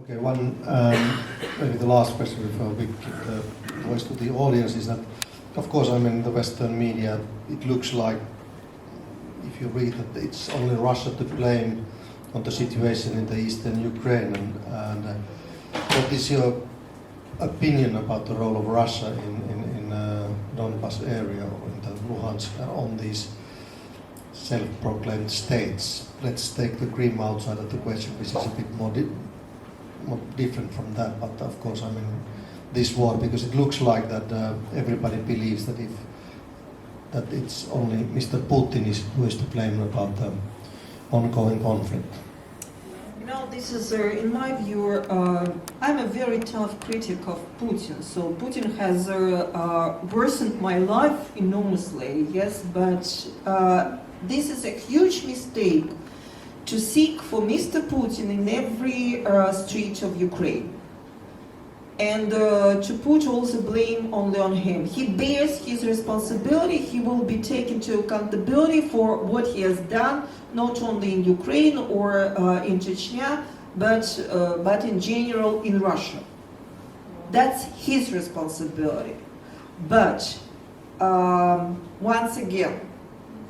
Okay, maybe the last question before we give the voice to the audience is that, of course, I mean, the Western media, it looks like, if you read that it's only Russia to blame on the situation in the eastern Ukraine. And what is your opinion about the role of Russia in Donbas area or in the Luhansk on these self-proclaimed states? Let's take the Crimea outside of the question, which is a bit more different from that. But of course, I mean, this war, because it looks like that everybody believes that it's only Mr. Putin who is to blame about the ongoing conflict. You know, this is, in my view, I'm a very tough critic of Putin. So Putin has worsened my life enormously, yes, but this is a huge mistake to seek for Mr. Putin in every street of Ukraine and to put all the blame only on him. He bears his responsibility. He will be taken to accountability for what he has done, not only in Ukraine or in Chechnya, but in general in Russia. That's his responsibility. But once again,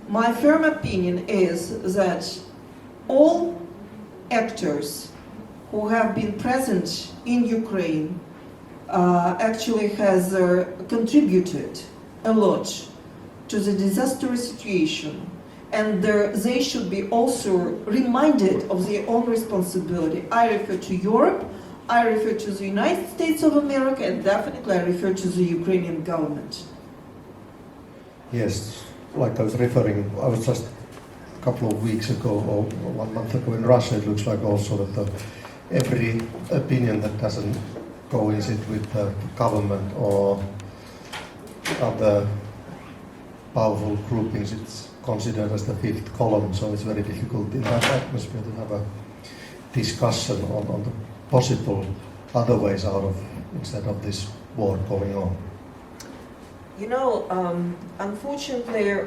my firm opinion is that all actors who have been present in Ukraine actually has contributed a lot to the disastrous situation, and they should be also reminded of their own responsibility. I refer to Europe, I refer to the United States of America, and definitely I refer to the Ukrainian government. Yes, like I was just a couple of weeks ago or 1 month ago in Russia. It looks like also that every opinion that doesn't coincide with the government or other powerful groupings, it's considered as the fifth column. So it's very difficult in that atmosphere to have a discussion on the possible other ways out of, instead of this war going on. You know, unfortunately,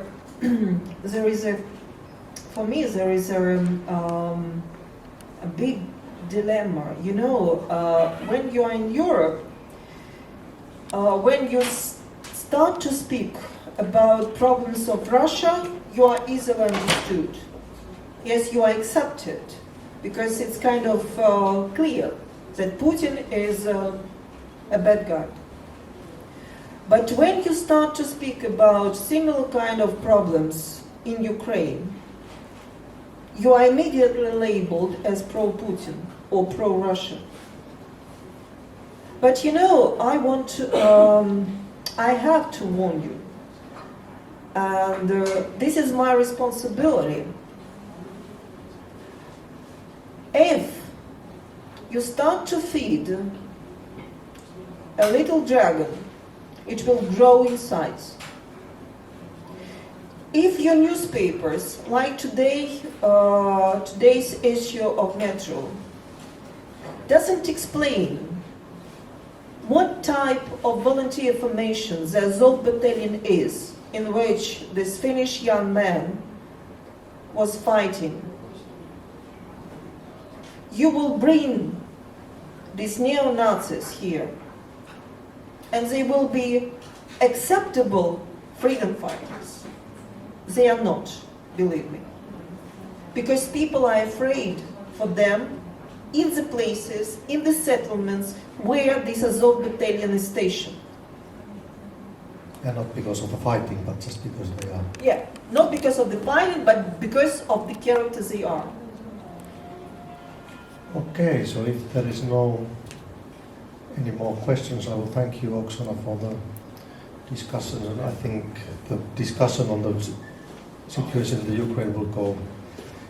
for me, there is a big dilemma. You know, when you are in Europe, when you start to speak about problems of Russia, you are easily understood. Yes, you are accepted, because it's kind of clear that Putin is a bad guy. But when you start to speak about similar kind of problems in Ukraine, you are immediately labeled as pro-Putin or pro-Russia. But you know, I have to warn you, and this is my responsibility. If you start to feed a little dragon, it will grow in size. If your newspapers, like today's issue of Metro, doesn't explain what type of volunteer formation the Azov battalion is, in which this Finnish young man was fighting, you will bring these neo-Nazis here, and they will be acceptable freedom fighters. They are not, believe me. Because people are afraid for them in the places, in the settlements where this Azov battalion is stationed. And not because of the fighting, but just because they are. Yeah, not because of the fighting, but because of the characters they are. Okay, so if there is any more questions, I will thank you, Oksana, for the discussion. And I think the discussion on the situation in the Ukraine will go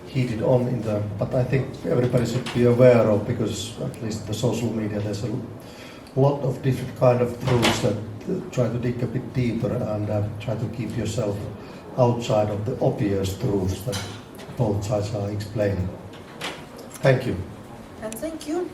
heated on but I think everybody should be aware of, because at least the social media, there's a lot of different kind of truths that try to dig a bit deeper and try to keep yourself outside of the obvious truths that both sides are explaining. Thank you. And thank you.